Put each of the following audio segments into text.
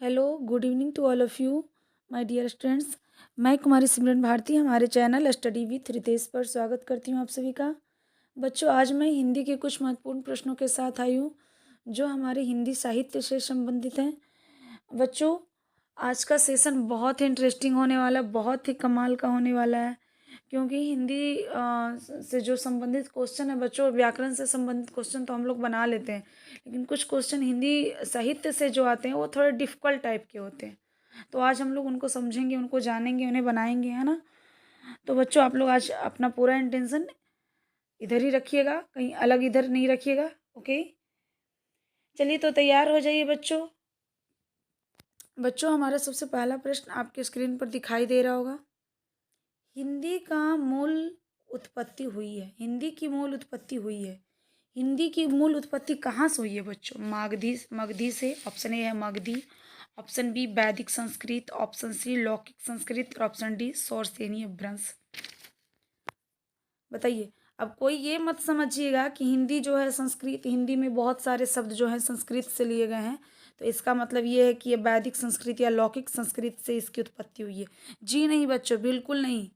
Hello, good evening to all of you my dear students. मैं कुमारी सिमरन भारती हमारे channel study with Ritesh पर स्वागत करती हूँ आप सभी का। बच्चों, आज मैं हिंदी के कुछ महत्वपूर्ण प्रश्नों के साथ आई हूँ जो हमारे हिंदी साहित्य से संबंधित हैं। बच्चों, आज का सेशन बहुत ही इंटरेस्टिंग होने वाला है, बहुत ही कमाल का होने वाला है, क्योंकि हिंदी से जो संबंधित क्वेश्चन है बच्चों, व्याकरण से संबंधित क्वेश्चन तो हम लोग बना लेते हैं, लेकिन कुछ क्वेश्चन हिंदी साहित्य से जो आते हैं वो थोड़े डिफ़िकल्ट टाइप के होते हैं। तो आज हम लोग उनको समझेंगे, उनको जानेंगे, उन्हें बनाएंगे, है ना। तो बच्चों, आप लोग आज अपना पूरा इंटेंशन इधर ही रखिएगा, कहीं अलग इधर नहीं रखिएगा। ओके, चलिए तो तैयार हो जाइए बच्चों। बच्चों, हमारा सबसे पहला प्रश्न आपके स्क्रीन पर दिखाई दे रहा होगा। हिंदी का मूल उत्पत्ति हुई है, हिंदी की मूल उत्पत्ति हुई है। हिंदी की मूल उत्पत्ति कहाँ से हुई है बच्चों? मगधी, मगधी से। ऑप्शन ए है मगधी, ऑप्शन बी वैदिक संस्कृत, ऑप्शन सी लौकिक संस्कृत और ऑप्शन डी सौरसेनी अपभ्रंश। बताइए। अब कोई ये मत समझिएगा कि हिंदी जो है संस्कृत, हिंदी में बहुत सारे शब्द जो हैं संस्कृत से लिए गए हैं, तो इसका मतलब ये है कि ये वैदिक संस्कृत या लौकिक संस्कृत से इसकी उत्पत्ति हुई है। जी नहीं बच्चों, बिल्कुल नहीं,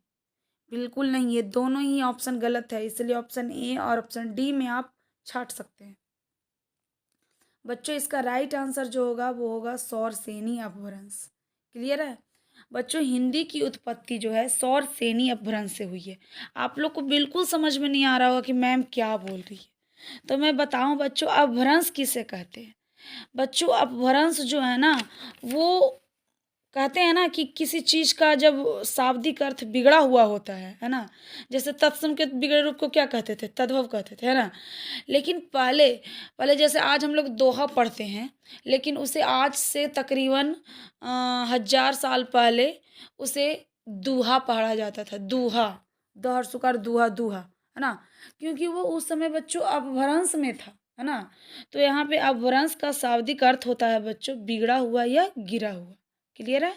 बिल्कुल नहीं। ये दोनों ही ऑप्शन गलत है, इसलिए ऑप्शन ए और ऑप्शन डी में आप छाट सकते हैं। बच्चों, इसका राइट आंसर जो होगा वो होगा सौरसेनी अपभ्रंश। क्लियर है बच्चों? हिंदी की उत्पत्ति जो है सौरसेनी अपभ्रंश से हुई है। आप लोग को बिल्कुल समझ में नहीं आ रहा होगा कि मैम क्या बोल रही है, तो मैं बताऊं बच्चों, अपभ्रंश किसे कहते हैं। बच्चों, अपभ्रंश जो है ना, वो कहते हैं ना कि किसी चीज़ का जब शाब्दिक अर्थ बिगड़ा हुआ होता है ना। जैसे तत्सम के बिगड़े रूप को क्या कहते थे? तद्भव कहते थे, है ना। लेकिन पहले पहले जैसे आज हम लोग दोहा पढ़ते हैं, लेकिन उसे आज से तकरीबन 1000 साल पहले उसे दूहा पढ़ा जाता था। दूहा, दहर सुकार दूहा, दूहा, है ना। क्योंकि वो उस समय बच्चों अपभ्रंश में था, है ना। तो यहाँ पे अपभ्रंश का शाब्दिक अर्थ होता है बच्चों बिगड़ा हुआ या गिरा हुआ। क्लियर है?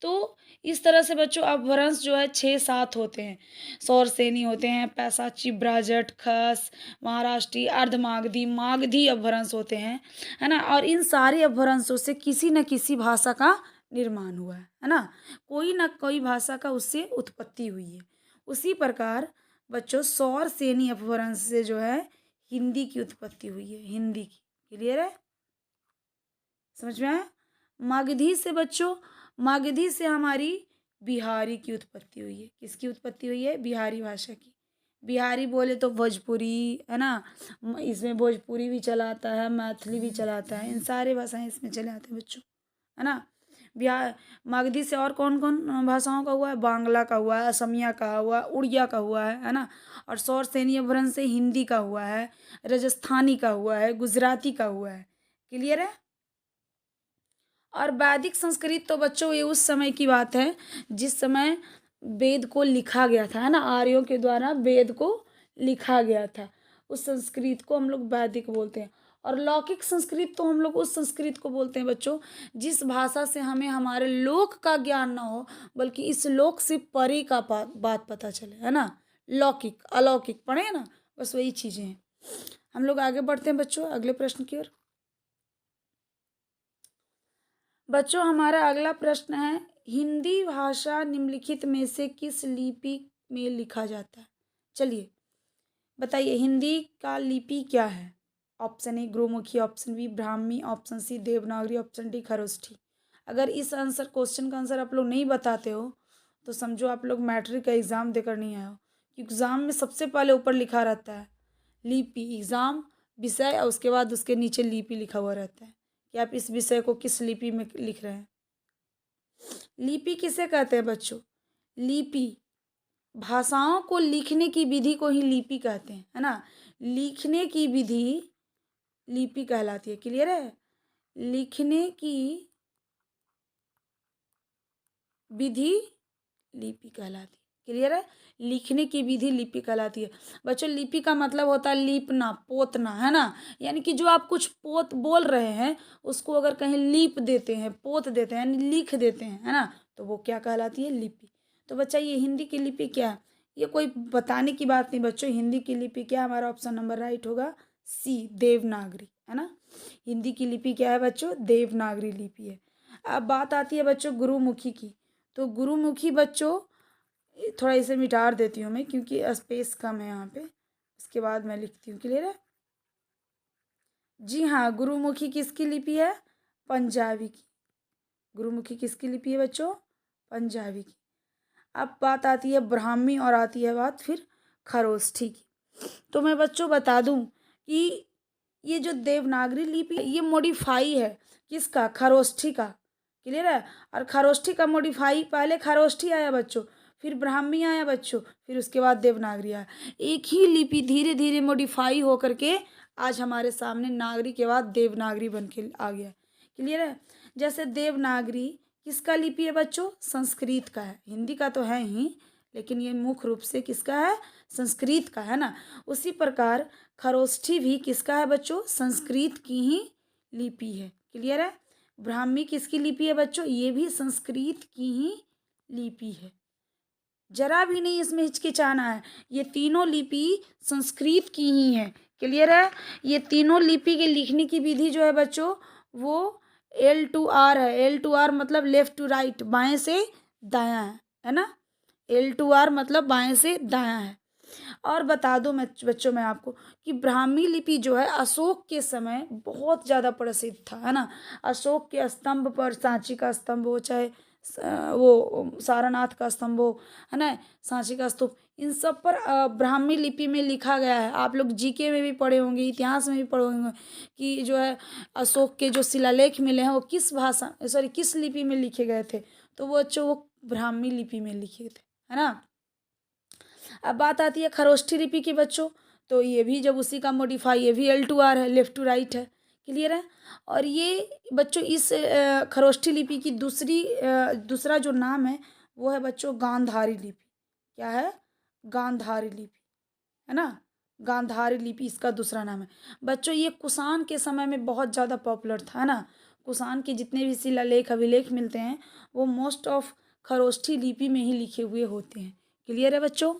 तो इस तरह से बच्चों अपभ्रंश जो है 6-7 होते हैं। सौरसेनी होते हैं, पैसाची, ब्राजट, खस, महाराष्ट्री, अर्धमागधी, मागधी अपभ्रंश होते हैं, है ना। और इन सारे अपभ्रंशों से किसी न किसी भाषा का निर्माण हुआ है ना। कोई न कोई भाषा का उससे उत्पत्ति हुई है। उसी प्रकार बच्चों सौरसेनी अपभ्रंश से जो है हिंदी की उत्पत्ति हुई है, हिंदी की। क्लियर है? समझ में आया? मागधी से बच्चों, मागधी से हमारी बिहारी की उत्पत्ति हुई है। किसकी उत्पत्ति हुई है? बिहारी भाषा की। बिहारी बोले तो भोजपुरी, है ना। इसमें भोजपुरी भी चला आता है, मैथिली भी चला आता है, इन सारे भाषाएं इसमें चले आते हैं बच्चों, है ना। बिहार मागधी से और कौन कौन भाषाओं का हुआ है? बांग्ला का हुआ है, असमिया का हुआ है, उड़िया का हुआ है ना। और सौरसेनी अपभ्रंश से हिंदी का हुआ है, राजस्थानी का हुआ है, गुजराती का हुआ है। क्लियर है? और वैदिक संस्कृत तो बच्चों ये उस समय की बात है जिस समय वेद को लिखा गया था, है ना। आर्यों के द्वारा वेद को लिखा गया था, उस संस्कृत को हम लोग वैदिक बोलते हैं। और लौकिक संस्कृत तो हम लोग उस संस्कृत को बोलते हैं बच्चों जिस भाषा से हमें हमारे लोक का ज्ञान ना हो, बल्कि इस लोक से परे का बात पता चले, है ना। लौकिक अलौकिक पढ़े ना, बस वही चीज़ें हैं। हम लोग आगे बढ़ते हैं बच्चों अगले प्रश्न की ओर। बच्चों, हमारा अगला प्रश्न है, हिंदी भाषा निम्नलिखित में से किस लिपि में लिखा जाता है? चलिए बताइए, हिंदी का लिपि क्या है? Option A Gurmukhi, option B Brahmi, option C Devanagari, option D Kharosthi. अगर इस आंसर क्वेश्चन का आंसर आप लोग नहीं बताते हो तो समझो आप लोग मैट्रिक का एग्ज़ाम देकर नहीं आए हो। एग्ज़ाम में सबसे पहले ऊपर लिखा रहता है लिपि, एग्ज़ाम विषय और उसके बाद उसके नीचे लिपि लिखा हुआ रहता है कि आप इस विषय को किस लिपि में लिख रहे हैं। लिपि किसे कहते हैं बच्चों? लिपि भाषाओं को लिखने की विधि को ही लिपि कहते हैं, है ना। लिखने की विधि लिपि कहलाती है। क्लियर है? लिखने की विधि लिपि कहलाती है। क्लियर है? लिखने की विधि लिपि कहलाती है। बच्चों, लिपि का मतलब होता है लीपना, पोतना, है ना। यानी कि जो आप कुछ पोत बोल रहे हैं उसको अगर कहीं लीप देते हैं, पोत देते हैं, यानी लिख देते हैं, है ना, तो वो क्या कहलाती है? लिपि। तो बच्चा ये हिंदी की लिपि क्या है? ये कोई बताने की बात नहीं बच्चों। हिंदी की लिपि क्या? हमारा ऑप्शन नंबर राइट होगा सी, देवनागरी, है ना। हिंदी की लिपि क्या है बच्चों? देवनागरी लिपि है। अब बात आती है बच्चों गुरुमुखी की। तो गुरुमुखी बच्चों, थोड़ा इसे मिटा देती हूँ मैं क्योंकि स्पेस कम है यहाँ पे, उसके बाद मैं लिखती हूँ। क्लियर है? जी हाँ, गुरुमुखी किसकी लिपि है? पंजाबी की। गुरुमुखी किसकी लिपि है बच्चों? पंजाबी की। अब बात आती है ब्राह्मी और आती है बात फिर खरोष्ठी की। तो मैं बच्चों बता दूं कि ये जो देवनागरी लिपि है ये मॉडिफाई है किसका? खरोष्ठी का। क्लियर है? और खरोष्ठी का मॉडिफाई, पहले खरोष्ठी आया बच्चों, फिर ब्राह्मी आया बच्चों, फिर उसके बाद देवनागरी आया। एक ही लिपि धीरे धीरे मॉडिफाई होकर के आज हमारे सामने नागरी के बाद देवनागरी बन के आ गया। क्लियर है? जैसे देवनागरी किसका लिपि है बच्चों? संस्कृत का है। हिंदी का तो है ही, लेकिन ये मुख्य रूप से किसका है? संस्कृत का है ना। उसी प्रकार खरोष्ठी भी किसका है बच्चों? संस्कृत की ही लिपि है। क्लियर है? ब्राह्मी किसकी लिपि है बच्चों? ये भी संस्कृत की ही लिपि है। जरा भी नहीं इसमें हिचकिचाना है, ये तीनों लिपि संस्कृत की ही है। क्लियर है? ये तीनों लिपि के लिखने की विधि जो है बच्चों वो L2R है। L2R मतलब लेफ्ट टू राइट, बाएं से दायां है ना। L2R मतलब बाएं से दायां है। और बता दूं मैं बच्चों में आपको कि ब्राह्मी लिपि जो है अशोक के समय बहुत ज़्यादा प्रसिद्ध था, है ना। अशोक के स्तंभ पर, सांची का स्तंभ हो चाहे वो सारनाथ का स्तंभ हो, है ना, सांची का स्तूप, इन सब पर ब्राह्मी लिपि में लिखा गया है। आप लोग जीके में भी पढ़े होंगे, इतिहास में भी पढ़े होंगे कि जो है अशोक के जो शिलालेख मिले हैं वो किस भाषा, सॉरी किस लिपि में लिखे गए थे। तो वो बच्चों वो ब्राह्मी लिपि में लिखे थे, है ना। अब बात आती है खरोष्ठी लिपि की बच्चों। तो ये भी जब उसी का मॉडिफाई, ये भी L2R है, लेफ्ट टू राइट है। क्लियर है? और ये बच्चों इस खरोष्ठी लिपि की दूसरा जो नाम है वो है बच्चों गांधारी लिपि। क्या है? गांधारी लिपि, है ना। गांधारी लिपि इसका दूसरा नाम है बच्चों। ये कुषाण के समय में बहुत ज़्यादा पॉपुलर था, है ना। कुषाण के जितने भी शिलालेख अभिलेख मिलते हैं वो मोस्ट ऑफ खरोष्ठी लिपि में ही लिखे हुए होते हैं। क्लियर है बच्चों?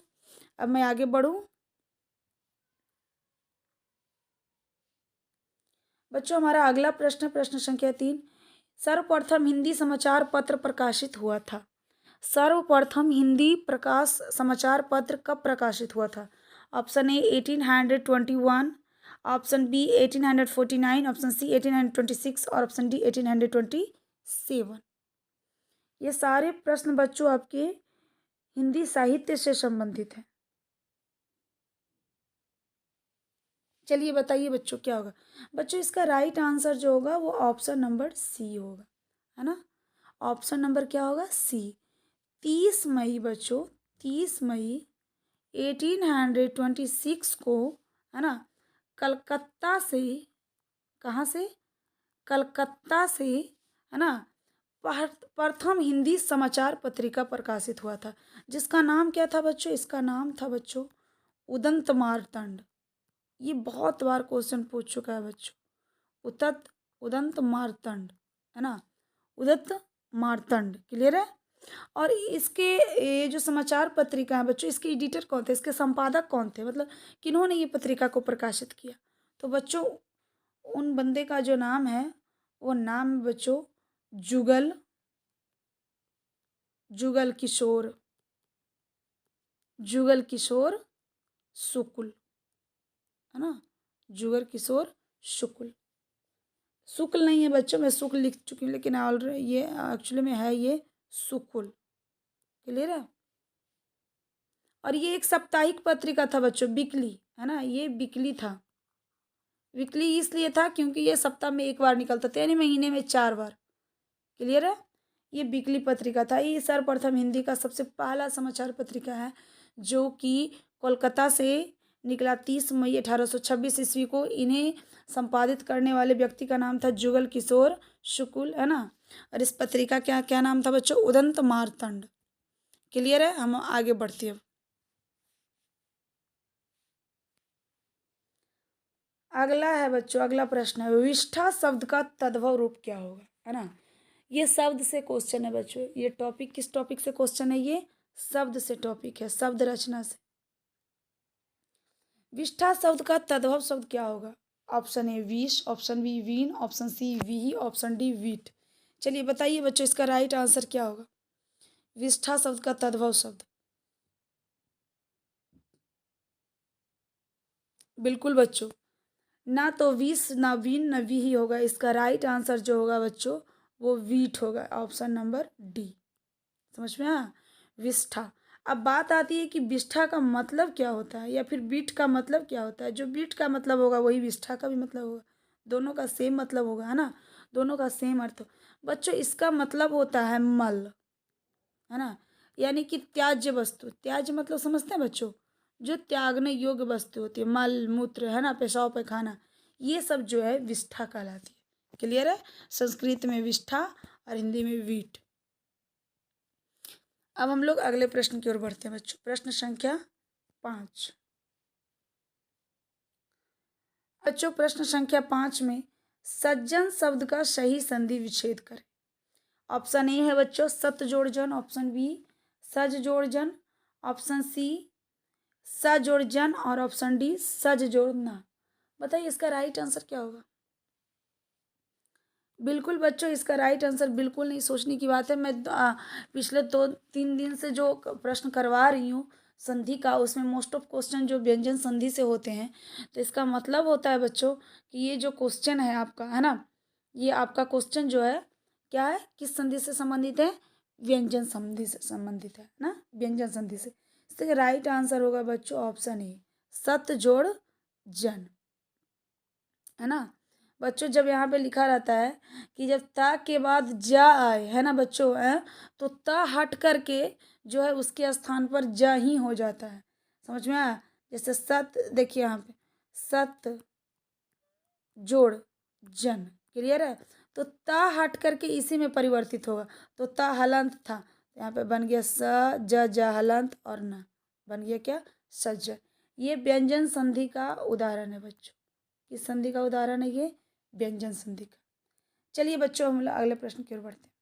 अब मैं आगे बढ़ूं। बच्चों हमारा अगला प्रश्न, प्रश्न संख्या 3। सर्वप्रथम हिंदी समाचार पत्र प्रकाशित हुआ था। सर्वप्रथम हिंदी प्रकाश समाचार पत्र कब प्रकाशित हुआ था? Option A 1821, option B 1849, option C 1826 और ऑप्शन डी 1827। ये सारे प्रश्न बच्चों आपके हिंदी साहित्य से संबंधित हैं। चलिए बताइए बच्चों क्या होगा। बच्चों इसका राइट आंसर जो होगा वो ऑप्शन नंबर सी होगा, है ना। ऑप्शन नंबर क्या होगा? सी। 30 मई बच्चों, 30 मई 1826 को, है ना, कलकत्ता से, कहाँ से? कलकत्ता से, है ना, प्रथम हिंदी समाचार पत्रिका प्रकाशित हुआ था, जिसका नाम क्या था बच्चों? इसका नाम था बच्चों उदंत मार्तंड। ये बहुत बार क्वेश्चन पूछ चुका है बच्चों। उदंत मार्तंड, है ना, उदंत मार्तंड। क्लियर है? और इसके ये जो समाचार पत्रिका है बच्चों, इसके एडिटर कौन थे, इसके संपादक कौन थे, मतलब किन्होंने ये पत्रिका को प्रकाशित किया? तो बच्चों उन बंदे का जो नाम है वो नाम है बच्चों जुगल, जुगल किशोर, जुगल किशोर शुक्ल, है ना। जुगल किशोर शुक्ल, शुक्ल नहीं है बच्चों, मैं शुक्ल लिख चुकी हूँ लेकिन ऑलरेडी ये एक्चुअली में है ये शुक्ल। क्लियर है? और ये एक साप्ताहिक पत्रिका था बच्चों, वीकली, है ना, ये वीकली था। वीकली इसलिए था क्योंकि ये सप्ताह में एक बार निकलता था, यानी महीने में 4 बार। क्लियर है? ये वीकली पत्रिका था। ये सर्वप्रथम हिंदी का सबसे पहला समाचार पत्रिका है जो कि कोलकाता से निकला 30 मई 1826 ईस्वी को। इन्हें संपादित करने वाले व्यक्ति का नाम था जुगल किशोर शुक्ल, है ना। और इस पत्रिका क्या क्या नाम था बच्चों? उदंत मार्तंड। क्लियर है? हम आगे बढ़ते हैं। अगला है बच्चों, अगला प्रश्न है विष्ठा शब्द का तद्भव रूप क्या होगा, है ना। ये शब्द से क्वेश्चन है बच्चों। ये टॉपिक किस टॉपिक से क्वेश्चन है? ये शब्द से टॉपिक है, शब्द रचना से। विष्ठा शब्द का तद्भव शब्द क्या होगा? ऑप्शन ए विष, ऑप्शन बी वीन, ऑप्शन सी वी, ऑप्शन डी वीट। चलिए बताइए बच्चों, इसका राइट आंसर क्या होगा? विष्ठा शब्द का तद्भव शब्द। बिल्कुल बच्चों, ना तो विष ना वीन ना वी ही होगा। इसका राइट आंसर जो होगा बच्चों वो वीट होगा, ऑप्शन नंबर डी। समझ में आया? विष्ठा। अब बात आती है कि विष्ठा का मतलब क्या होता है या फिर बीट का मतलब क्या होता है। जो बीट का मतलब होगा वही विष्ठा का भी मतलब होगा, दोनों का सेम मतलब होगा, है ना, दोनों का सेम अर्थ। बच्चों इसका मतलब होता है मल, है ना, यानी कि त्याज्य वस्तु। त्याज्य मतलब समझते हैं बच्चों? जो त्यागने योग्य वस्तु होती है, मल मूत्र, है ना, पेशाब पैखाना, ये सब जो है विष्ठा कहलाती है। क्लियर है? संस्कृत में विष्ठा और हिंदी में वीट। अब हम लोग अगले प्रश्न की ओर बढ़ते हैं बच्चों। प्रश्न संख्या 5। बच्चों प्रश्न संख्या 5 में सज्जन शब्द का सही संधि विच्छेद करें। ऑप्शन ए है बच्चों सत जोड़ जन, ऑप्शन बी सज जोड़ जन, ऑप्शन सी स जोड़ जन और ऑप्शन डी सज जोड़ ना। बताइए इसका राइट आंसर क्या होगा? बिल्कुल बच्चों, इसका राइट आंसर बिल्कुल नहीं सोचने की बात है। मैं पिछले 2-3 दिन से जो प्रश्न करवा रही हूँ संधि का, उसमें मोस्ट ऑफ क्वेश्चन जो व्यंजन संधि से होते हैं। तो इसका मतलब होता है बच्चों कि ये जो क्वेश्चन है आपका, है ना, ये आपका क्वेश्चन जो है क्या है, किस संधि से संबंधित है? व्यंजन संधि से संबंधित है ना, व्यंजन संधि से। इसका राइट आंसर होगा बच्चों ऑप्शन ए सत जोड़ जन, है ना। बच्चों जब यहाँ पे लिखा रहता है कि जब ता के बाद जा आए, है ना बच्चों, है तो ता हट करके जो है उसके स्थान पर जा ही हो जाता है। समझ में आया? जैसे सत, देखिए यहाँ पे सत जोड़ जन, क्लियर है? तो ता हट करके इसी में परिवर्तित होगा। तो ता हलंत था, यहाँ पे बन गया स ज हलंत और न बन गया क्या? सज्जन। ये व्यंजन संधि का उदाहरण है बच्चों। किस संधि का उदाहरण है ये? व्यंजन संधि का। चलिए बच्चों हम अगले प्रश्न की ओर बढ़ते हैं।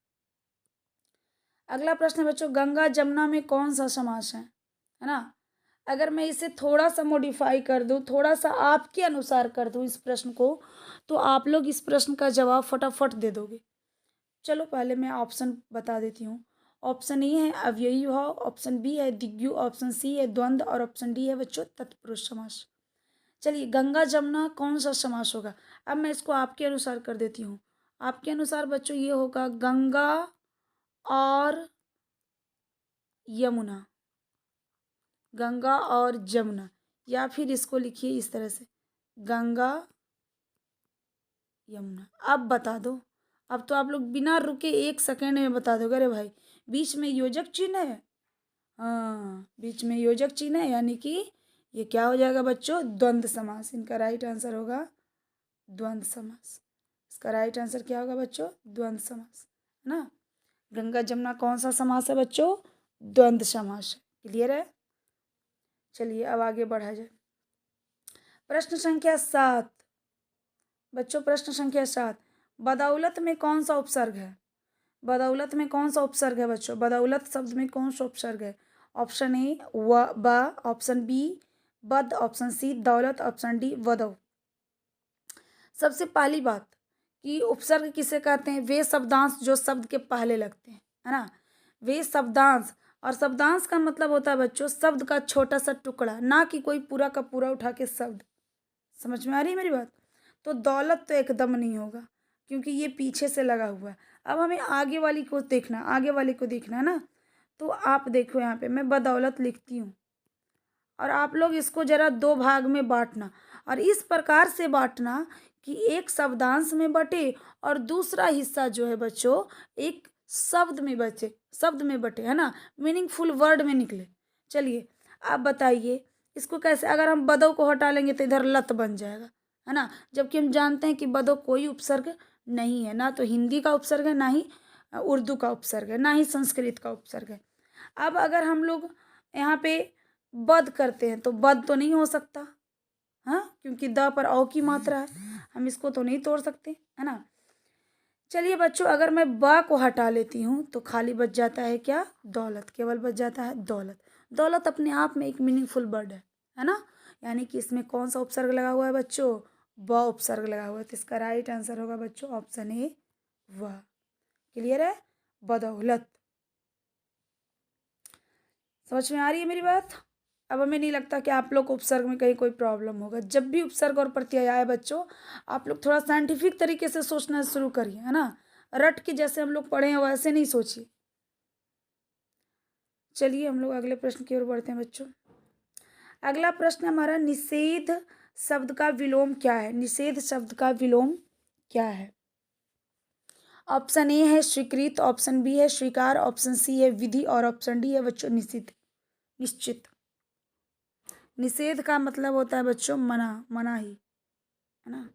अगला प्रश्न है बच्चों गंगा जमुना में कौन सा समास है ना। अगर मैं इसे थोड़ा सा मॉडिफाई कर दूं, थोड़ा सा आपके अनुसार कर दूं इस प्रश्न को, तो आप लोग इस प्रश्न का जवाब फटाफट दे दोगे। चलो पहले मैं ऑप्शन बता देती हूँ। ऑप्शन ए है अव्ययी भाव, ऑप्शन बी है दिग्यु, ऑप्शन सी है द्वंद्व और ऑप्शन डी है बच्चों तत्पुरुष समास। चलिए गंगा जमुना कौन सा समास होगा? अब मैं इसको आपके अनुसार कर देती हूँ। आपके अनुसार बच्चों ये होगा गंगा और यमुना, गंगा और जमुना, या फिर इसको लिखिए इस तरह से गंगा यमुना। अब बता दो। अब तो आप लोग बिना रुके 1 सेकेंड में बता दोगे। अरे भाई बीच में योजक चिन्ह है, हाँ बीच में योजक चिन्ह है, यानी कि ये क्या हो जाएगा बच्चों? द्वंद्व समास। इनका राइट आंसर होगा द्वंद्व समास। इसका राइट आंसर क्या होगा बच्चों? द्वंद्व समास, है ना। गंगा जमुना कौन सा समास है बच्चों? द्वंद्व समास है। क्लियर है? चलिए अब आगे बढ़ा जाए। प्रश्न संख्या 7 बच्चों, प्रश्न संख्या 7 बदौलत में कौन सा उपसर्ग है? बदौलत में कौन सा उपसर्ग है बच्चों? बदौलत शब्द में कौन सा उपसर्ग है? ऑप्शन ए व ब, ऑप्शन बी बद, ऑप्शन सी दौलत, ऑप्शन डी वदौ। सबसे पहली बात कि उपसर्ग किसे कहते हैं? वे शब्दांश जो शब्द के पहले लगते हैं, है ना, वे शब्दांश। और शब्दांश का मतलब होता है बच्चों शब्द का छोटा सा टुकड़ा, ना कि कोई पूरा का पूरा उठा के शब्द। समझ में आ रही है मेरी बात? तो दौलत तो एकदम नहीं होगा क्योंकि ये पीछे से लगा हुआ है। अब हमें आगे वाली को देखना, आगे वाले को देखना है ना। तो आप देखो यहाँ पे मैं बदौलत लिखती हूँ और आप लोग इसको जरा 2 भाग में बांटना, और इस प्रकार से बांटना कि एक शब्दांश में बटे और दूसरा हिस्सा जो है बच्चों एक शब्द में बचे, शब्द में बटे, है ना, मीनिंगफुल वर्ड में निकले। चलिए आप बताइए इसको कैसे? अगर हम बदो को हटा लेंगे तो इधर लत बन जाएगा, है ना, जबकि हम जानते हैं कि बदो कोई उपसर्ग नहीं है, ना तो हिंदी का उपसर्ग है, ना ही उर्दू का उपसर्ग है, ना ही संस्कृत का उपसर्ग है। अब अगर हम लोग यहाँ पे बद करते हैं तो बद तो नहीं हो सकता, हाँ, क्योंकि द पर औ की मात्रा है, हम इसको तो नहीं तोड़ सकते, है ना। चलिए बच्चों अगर मैं ब को हटा लेती हूँ तो खाली बच जाता है क्या? दौलत, केवल बच जाता है दौलत। दौलत अपने आप में एक मीनिंगफुल वर्ड है ना, यानी कि इसमें कौन सा उपसर्ग लगा हुआ है बच्चों? ब उपसर्ग लगा हुआ है। तो इसका राइट आंसर होगा बच्चों ऑप्शन ए व। क्लियर है? बदौलत। समझ में आ रही है मेरी बात? अब हमें नहीं लगता कि आप लोग को उपसर्ग में कहीं कोई प्रॉब्लम होगा। जब भी उपसर्ग और प्रत्यय आए बच्चों, आप लोग थोड़ा साइंटिफिक तरीके से सोचना शुरू करिए, है ना। रट के जैसे हम लोग पढ़े हैं वैसे नहीं सोचिए। चलिए हम लोग अगले प्रश्न की ओर बढ़ते हैं बच्चों। अगला प्रश्न हमारा, निषेध शब्द का विलोम क्या है? निषेध शब्द का विलोम क्या है? ऑप्शन ए है स्वीकृत, ऑप्शन बी है स्वीकार, ऑप्शन सी है विधि और ऑप्शन डी है बच्चों निषिद्ध, निश्चित। निषेध का मतलब होता है बच्चों मना, मनाही, है ना।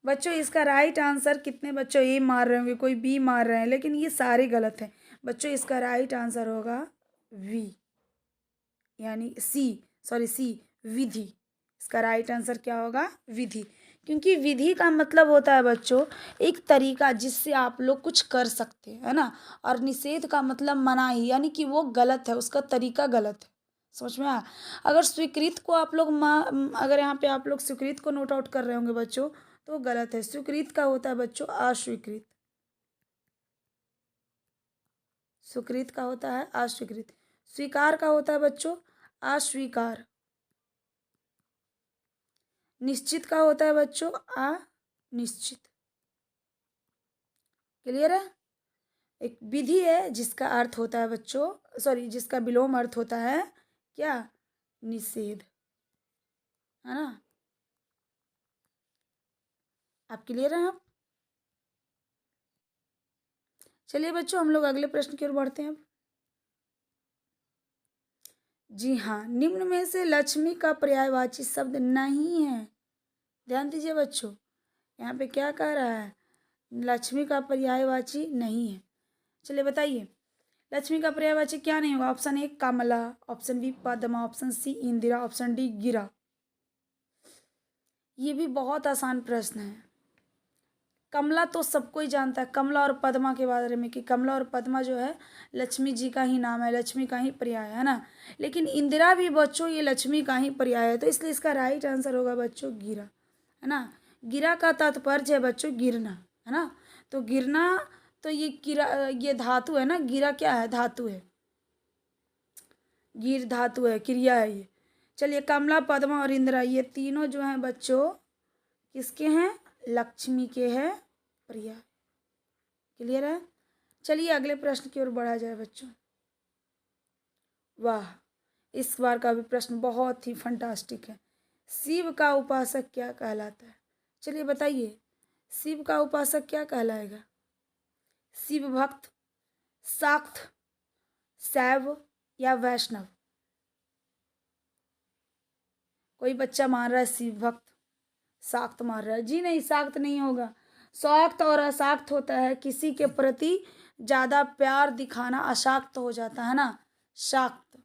बच्चों इसका राइट आंसर कितने बच्चों ए मार रहे होंगे, कोई बी मार रहे हैं, लेकिन ये सारे गलत हैं बच्चों। इसका राइट आंसर होगा वी, यानी सी, सॉरी सी, विधि। इसका राइट आंसर क्या होगा? विधि। क्योंकि विधि का मतलब होता है बच्चों एक तरीका जिससे आप लोग कुछ कर सकते हैं, है ना। और निषेध का मतलब मनाही, यानी कि वो गलत है, उसका तरीका गलत है। समझ में आया? अगर स्वीकृत को आप लोग अगर यहाँ पे आप लोग स्वीकृत को नोट आउट कर रहे होंगे बच्चों, तो गलत है। स्वीकृत का होता है बच्चों अस्वीकृत, स्वीकृत का होता है अस्वीकृत। स्वीकार का होता है बच्चों अस्वीकार। निश्चित का होता है बच्चों अनिश्चित। क्लियर है? एक विधि है जिसका अर्थ होता है बच्चों, सॉरी, जिसका विलोम अर्थ होता है क्या? निषेध, है ना। आप क्लियर हैं? आप चलिए बच्चों हम लोग अगले प्रश्न की ओर बढ़ते हैं अब। जी हाँ, निम्न में से लक्ष्मी का पर्यायवाची शब्द नहीं है। ध्यान दीजिए बच्चों, यहाँ पे क्या कह रहा है? लक्ष्मी का पर्यायवाची नहीं है। चलिए बताइए, लक्ष्मी का पर्यायवाची क्या नहीं होगा? Option A Kamala, option B Padma, option C Indira, option D गिरा। ये भी बहुत आसान प्रश्न है। कमला तो सबको ही जानता है, कमला और पद्मा के बारे में, कि कमला और पद्मा जो है लक्ष्मी जी का ही नाम है, लक्ष्मी का ही पर्याय है ना। लेकिन इंदिरा भी बच्चों ये लक्ष्मी का ही पर्याय है, तो इसलिए इसका राइट आंसर होगा बच्चों गिरा, है ना। गिरा का तात्पर्य है बच्चों गिरना, है ना। तो गिरना, तो ये गिरा, ये धातु है ना, गिरा क्या है? धातु है, गिर धातु है, क्रिया है ये। चलिए कमला, पद्मा और इंदिरा ये तीनों जो हैं बच्चों किसके हैं? लक्ष्मी के हैं पर्याय। क्लियर है? चलिए अगले प्रश्न की ओर बढ़ा जाए बच्चों। वाह, इस बार का भी प्रश्न बहुत ही फंटास्टिक है। शिव का उपासक क्या कहलाता है? चलिए बताइए, शिव का उपासक क्या कहलाएगा? शिव भक्त, शाक्त, शैव या वैष्णव? कोई बच्चा मान रहा है शिव भक्त, शाक्त मान रहा है। जी नहीं, शाक्त नहीं होगा। शाक्त और अशाक्त होता है, किसी के प्रति ज्यादा प्यार दिखाना अशाक्त हो जाता है ना, शाक्त।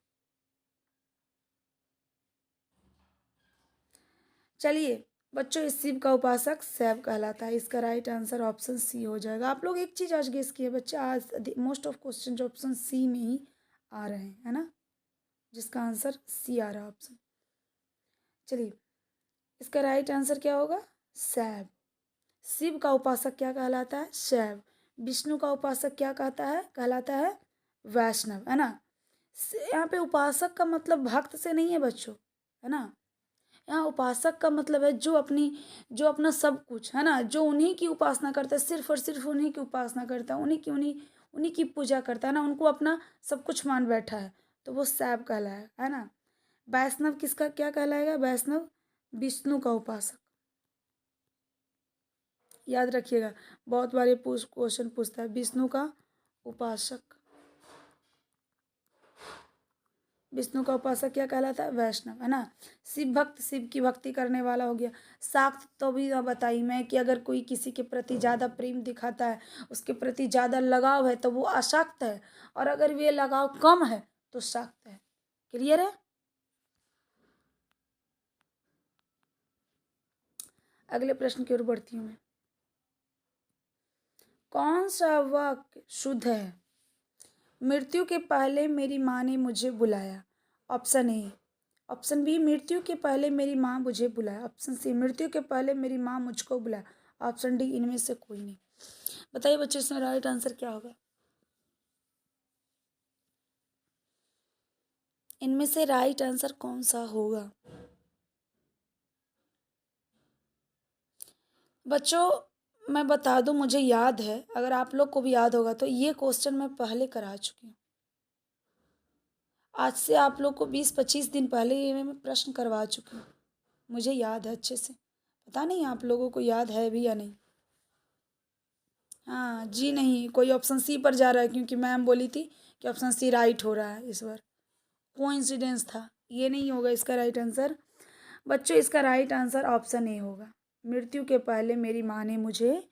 चलिए बच्चों, इस शिव का उपासक शैव कहलाता है। इसका राइट आंसर ऑप्शन सी हो जाएगा। आप लोग एक चीज आज गेस किए बच्चे, आज मोस्ट ऑफ क्वेश्चन जो ऑप्शन सी में ही आ रहे हैं, है ना, जिसका आंसर सी आ रहा है ऑप्शन। चलिए इसका राइट आंसर क्या होगा? शैव। शिव का उपासक क्या कहलाता है? शैव। विष्णु का उपासक क्या कहलाता है? वैष्णव, है ना। यहाँ पे उपासक का मतलब भक्त से नहीं है बच्चों, है ना। यहाँ उपासक का मतलब है जो अपना सब कुछ, है ना, जो उन्हीं की उपासना करता है, सिर्फ और सिर्फ उन्हीं की उपासना करता है, उन्हीं की पूजा करता है ना, उनको अपना सब कुछ मान बैठा है, तो वो शैव कहलाया, है ना। वैष्णव किसका क्या कहलाएगा? वैष्णव विष्णु का उपासक। याद रखिएगा, बहुत बार ये क्वेश्चन पूछता है, विष्णु का उपासक। विष्णु का उपासक क्या कहलाता है? वैष्णव, है ना। शिव भक्त, शिव की भक्ति करने वाला हो गया। शाक्त तो भी बताई मैं कि अगर कोई किसी के प्रति ज़्यादा प्रेम दिखाता है, उसके प्रति ज़्यादा लगाव है, तो वो अशाक्त है, और अगर वे लगाव कम है तो शाक्त है। क्लियर है? अगले प्रश्न की ओर बढ़ती हूँ मैं। कौन सा वाक्य शुद्ध है? मृत्यु के पहले मेरी माँ ने मुझे बुलाया, ऑप्शन ए। ऑप्शन बी, मृत्यु के पहले मेरी माँ मुझे बुलाया, ऑप्शन सी, मृत्यु के पहले मेरी माँ मुझको बुलाया, ऑप्शन डी इनमें से कोई नहीं। बताइए बच्चों इसमें राइट आंसर क्या होगा? इनमें से राइट आंसर कौन सा होगा? बच्चों मैं बता दूं, मुझे याद है, अगर आप लोग को भी याद होगा तो ये क्वेश्चन मैं पहले करा चुकी हूँ। आज से आप लोग को 20-25 दिन पहले ये मैं प्रश्न करवा चुकी हूँ, मुझे याद है अच्छे से। पता नहीं आप लोगों को याद है भी या नहीं। हाँ जी नहीं, कोई ऑप्शन सी पर जा रहा है क्योंकि मैम बोली थी कि ऑप्शन सी राइट हो रहा है इस बार। कोइंसिडेंस था, ये नहीं होगा इसका राइट आंसर। बच्चों इसका राइट आंसर ऑप्शन ए होगा। मृत्यु के पहले मेरी माँ ने मुझे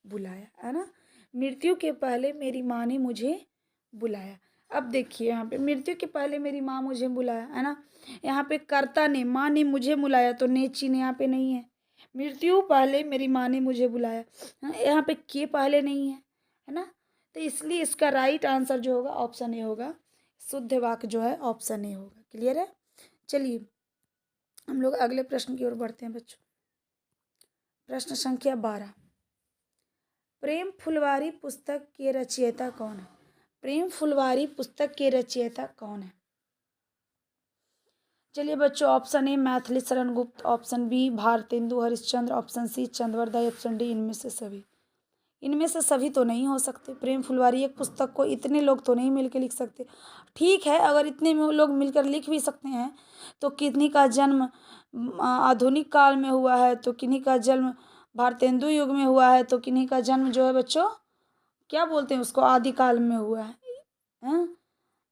बुलाया, है ना। मृत्यु के पहले मेरी माँ ने मुझे बुलाया। अब देखिए यहाँ पे मृत्यु के पहले मेरी माँ मुझे बुलाया, है ना। यहाँ पे कर्ता ने, माँ ने मुझे बुलाया, तो ने चिन्ह यहाँ पे नहीं है। मृत्यु पहले मेरी माँ ने मुझे बुलाया, हाँ, यहाँ पे के पहले नहीं है ना। तो इसलिए इसका राइट आंसर जो होगा ऑप्शन ए होगा। शुद्ध वाक्य जो है ऑप्शन ए होगा। क्लियर है? चलिए हम लोग अगले प्रश्न की ओर बढ़ते हैं बच्चों। प्रश्न संख्या 12, प्रेम फुलवारी पुस्तक के रचयिता कौन है? प्रेम फुलवारी पुस्तक के रचयिता कौन है? चलिए बच्चों, option A Maithili Sharan Gupt, option B Bharatendu Harishchandra, option C Chandbardai, option D इनमें से सभी। इनमें से सभी तो नहीं हो सकते। प्रेम फुलवारी एक पुस्तक को इतने लोग तो नहीं मिलकर लिख सकते। ठीक है, अगर इतने लोग मिलकर लिख भी सकते हैं तो किन्हीं का जन्म आधुनिक काल में हुआ है, तो किन्हीं का जन्म भारतेंदु युग में हुआ है, तो किन्हीं का जन्म जो है बच्चों क्या बोलते हैं उसको, आदिकाल में हुआ है, हैं?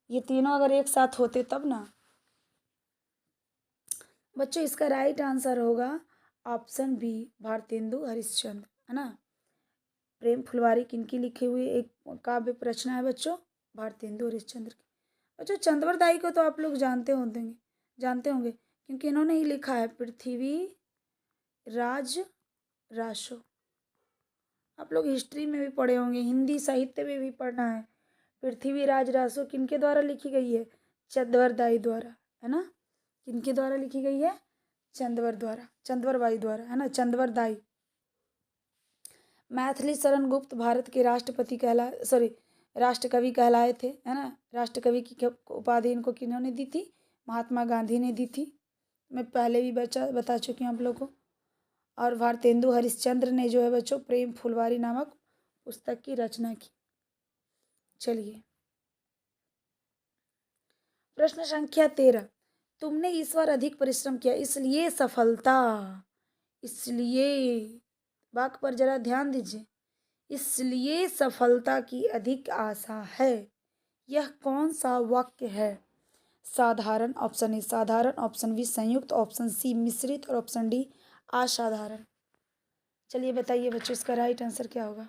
ये तीनों अगर एक साथ होते तब ना। बच्चों इसका राइट आंसर होगा ऑप्शन बी भारतेंदु हरिश्चंद्र, है ना। प्रेम फुलवारी किनकी लिखी हुई एक काव्य रचना है बच्चों? भारतेंदु हरिश्चंद्र की। बच्चों चंद्रवरदाई को तो आप लोग जानते होंगे क्योंकि इन्होंने ही लिखा है पृथ्वी राज रासो। आप लोग हिस्ट्री में भी पढ़े होंगे, हिंदी साहित्य में भी पढ़ना है। पृथ्वी राज रासो किनके द्वारा लिखी गई है? चंद्रवरदाई द्वारा, है ना। किनके द्वारा लिखी गई है? चंद्रवरबाई द्वारा, है ना, चंद्रवरदाई। मैथिली शरण गुप्त भारत के राष्ट्रकवि कहलाए थे, है ना। राष्ट्रकवि की उपाधि इनको किन्होंने दी थी? महात्मा गांधी ने दी थी। मैं पहले भी बता चुकी हूँ आप लोगों को। और भारतेंदु हरिश्चंद्र ने जो है बच्चों प्रेम फुलवारी नामक पुस्तक की रचना की। चलिए प्रश्न संख्या 13, तुमने इस बार अधिक परिश्रम किया इसलिए सफलता, इसलिए वाक्य पर जरा ध्यान दीजिए, इसलिए सफलता की अधिक आशा है। यह कौन सा वाक्य है? साधारण, ऑप्शन ए साधारण, ऑप्शन बी संयुक्त, ऑप्शन सी मिश्रित और ऑप्शन डी असाधारण। चलिए बताइए बच्चों इसका राइट आंसर क्या होगा?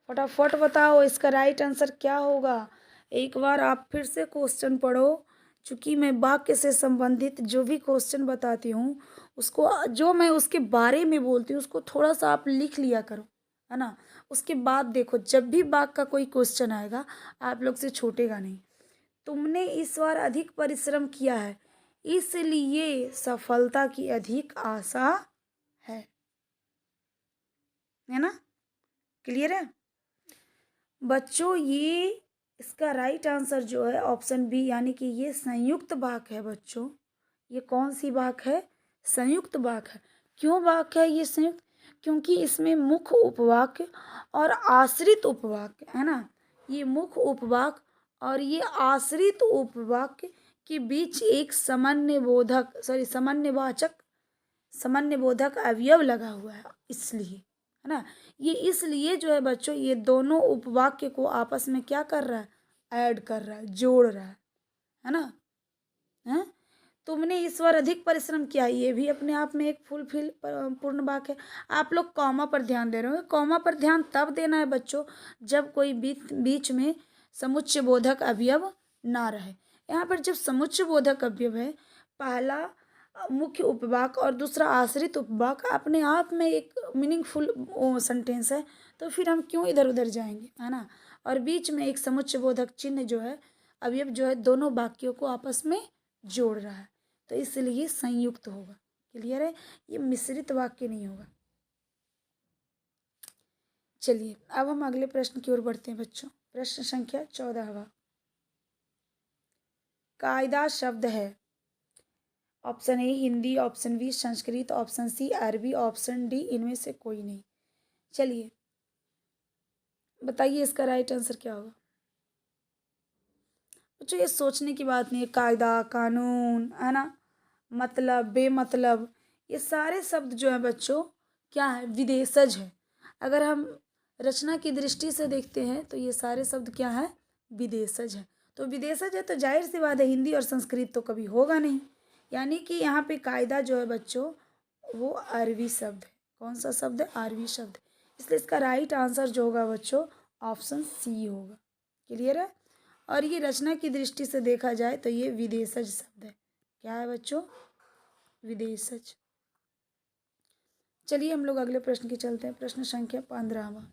फटाफट बताओ इसका राइट आंसर क्या होगा। एक बार आप फिर से क्वेश्चन पढ़ो, चूंकि मैं वाक्य से संबंधित जो भी क्वेश्चन बताती हूँ उसको, जो मैं उसके बारे में बोलती हूँ उसको थोड़ा सा आप लिख लिया करो, है ना। उसके बाद देखो जब भी वाक्य का कोई क्वेश्चन आएगा आप लोग से छूटेगा नहीं। तुमने इस बार अधिक परिश्रम किया है इसलिए सफलता की अधिक आशा है ना। क्लियर है बच्चों? ये इसका राइट आंसर जो है ऑप्शन बी, यानी कि ये संयुक्त वाक्य है बच्चों। ये कौन सी वाक्य है? संयुक्त वाक्य है। क्यों वाक्य है ये संयुक्त? क्योंकि इसमें मुख्य उपवाक्य और आश्रित उपवाक्य, है ना। ये मुख्य उपवाक्य और ये आश्रित उपवाक्य के बीच एक समन्वयवाचक अवयव लगा हुआ है, इसलिए, है ना। ये इसलिए जो है बच्चों ये दोनों उपवाक्य को आपस में क्या कर रहा है? ऐड कर रहा है, जोड़ रहा है ना। हैं? तुमने इस बार अधिक परिश्रम किया, ये भी अपने आप में एक फुलफिल पूर्ण वाक्य है। आप लोग कॉमा पर ध्यान दे रहे हो। कॉमा पर ध्यान तब देना है बच्चों जब कोई बीच में समुच्चय बोधक अवयव ना रहे। यहाँ पर जब समुच्चय बोधक अवयव है, पहला मुख्य उपवाक्य और दूसरा आश्रित उपवाक्य अपने आप में एक मीनिंगफुल सेंटेंस है, तो फिर हम क्यों इधर उधर जाएंगे, है ना। और बीच में एक समुच्चय बोधक चिन्ह जो है, अवयव जो है, दोनों वाक्यों को आपस में जोड़ रहा है, तो इसलिए संयुक्त होगा। क्लियर है, ये मिश्रित वाक्य नहीं होगा। चलिए अब हम अगले प्रश्न की ओर बढ़ते हैं बच्चों। प्रश्न संख्या 14वां। कायदा शब्द है option A Hindi, option B Sanskrit, option C Arabi, option D इनमें से कोई नहीं। चलिए बताइए इसका राइट आंसर क्या होगा। बच्चों ये सोचने की बात नहीं है, कायदा, कानून, है ना, मतलब, बेमतलब, ये सारे शब्द जो है बच्चों क्या है, विदेशज है। अगर हम रचना की दृष्टि से देखते हैं तो ये सारे शब्द क्या है, विदेशज है। तो विदेशज है तो जाहिर सी बात है हिंदी और संस्कृत तो कभी होगा नहीं। यानी कि यहाँ पे कायदा जो है बच्चों वो अरबी शब्द है। कौन सा शब्द है, अरबी शब्द। इसलिए इसका राइट आंसर जो होगा बच्चों ऑप्शन सी होगा। क्लियर है। और ये रचना की दृष्टि से देखा जाए तो ये विदेशज शब्द है। क्या है बच्चों, विदेशज। चलिए हम लोग अगले प्रश्न की चलते हैं। प्रश्न संख्या 15वां।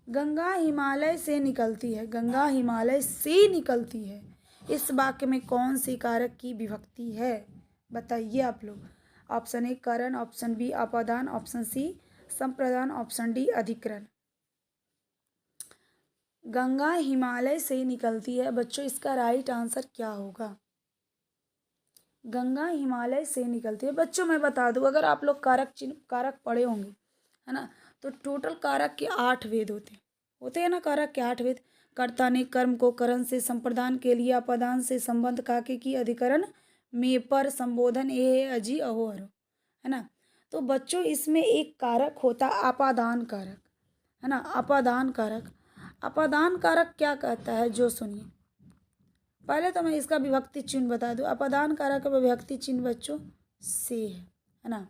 गंगा हिमालय से निकलती है, गंगा हिमालय से निकलती है, इस वाक्य में कौन सी कारक की विभक्ति है, बताइए आप लोग। ऑप्शन ए करण, ऑप्शन बी अपादान, ऑप्शन सी संप्रदान, ऑप्शन डी अधिकरण। गंगा हिमालय से निकलती है बच्चों, इसका राइट आंसर क्या होगा। गंगा हिमालय से निकलती है बच्चों, मैं बता दूं अगर आप लोग कारक चिन्ह कारक पढ़े होंगे, है ना, तो टोटल कारक के 8 वेद होते हैं ना, कारक के 8 वेद। कर्ता ने कर्म को करण से संप्रदान के लिए, अपादान से संबंध काके की, अधिकरण में पर, संबोधन ए अजी अहो अरो, है ना। तो बच्चों इसमें एक कारक होता अपादान कारक, है ना, अपादान कारक। अपादान कारक क्या कहता है जो सुनिए। पहले तो मैं इसका विभक्ति चिन्ह बता दूं। अपादान कारक का विभक्ति चिन्ह बच्चों से है ना,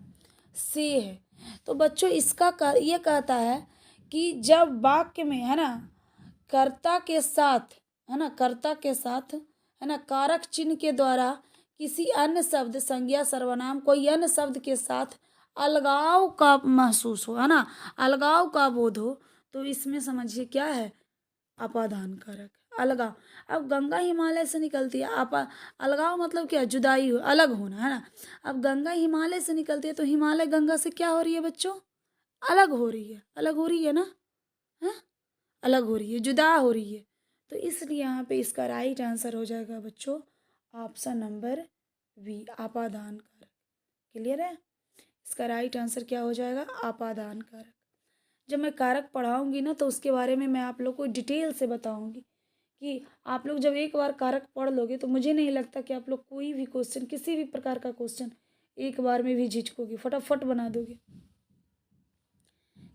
से है। तो बच्चों इसका ये कहता है कि जब वाक्य में, है ना, कर्ता के साथ, है ना, कर्ता के साथ, है ना, कारक चिन्ह के द्वारा किसी अन्य शब्द, संज्ञा, सर्वनाम, कोई अन्य शब्द के साथ अलगाव का महसूस हो, है ना, अलगाव का बोध हो, तो इसमें समझिए क्या है, अपादान कारक, अलगाव। अब गंगा हिमालय से निकलती है, अलगाव मतलब क्या, जुदाई हो, अलग होना, है ना। अब गंगा हिमालय से निकलती है तो हिमालय गंगा से क्या हो रही है बच्चों, अलग हो रही है, अलग हो रही है ना, है, अलग हो रही है, जुदा हो रही है। तो इसलिए यहाँ पे इसका राइट आंसर हो जाएगा बच्चों ऑप्शन नंबर बी, आपादान कारक। क्लियर है। इसका राइट आंसर क्या हो जाएगा, आपादान कारक। जब मैं कारक पढ़ाऊंगी ना तो उसके बारे में मैं आप लोग को डिटेल से बताऊंगी कि आप लोग जब एक बार कारक पढ़ लोगे तो मुझे नहीं लगता कि आप लोग कोई भी क्वेश्चन, किसी भी प्रकार का क्वेश्चन एक बार में भी झिझकोगे, फटाफट बना दोगे।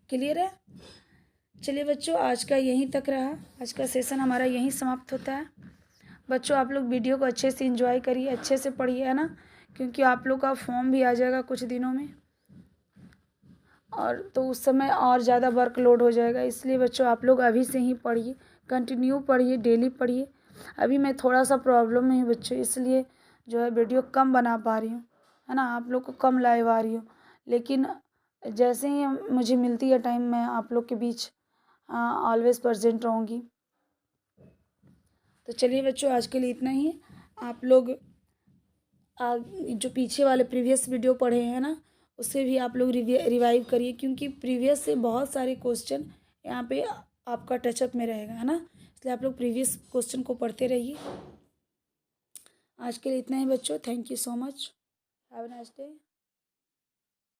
क्लियर है। चलिए बच्चों आज का यहीं तक रहा, आज का सेशन हमारा यहीं समाप्त होता है। बच्चों आप लोग वीडियो को अच्छे से एंजॉय करिए, अच्छे से पढ़िए, है ना, क्योंकि आप लोग का फॉर्म भी आ जाएगा कुछ दिनों में, और तो उस समय और ज़्यादा वर्कलोड हो जाएगा। इसलिए बच्चों आप लोग अभी से ही पढ़िए, कंटिन्यू पढ़िए, डेली पढ़िए। अभी मैं थोड़ा सा प्रॉब्लम में हूँ बच्चों, इसलिए जो है वीडियो कम बना पा रही हूँ, है ना, आप लोग को कम लाइव आ रही हूँ। लेकिन जैसे ही मुझे मिलती है टाइम मैं आप लोग के बीच ऑलवेज प्रेजेंट रहूँगी। तो चलिए बच्चों आज के लिए इतना ही है। आप लोग जो पीछे वाले प्रीवियस वीडियो पढ़े हैं ना उसे भी आप लोग रिवाइव करिए, क्योंकि प्रीवियस से बहुत सारे क्वेश्चन यहाँ पे आपका टचअप में रहेगा, है ना। इसलिए आप लोग प्रीवियस क्वेश्चन को पढ़ते रहिए। आज के लिए इतना ही बच्चों, thank you so much, have a nice day.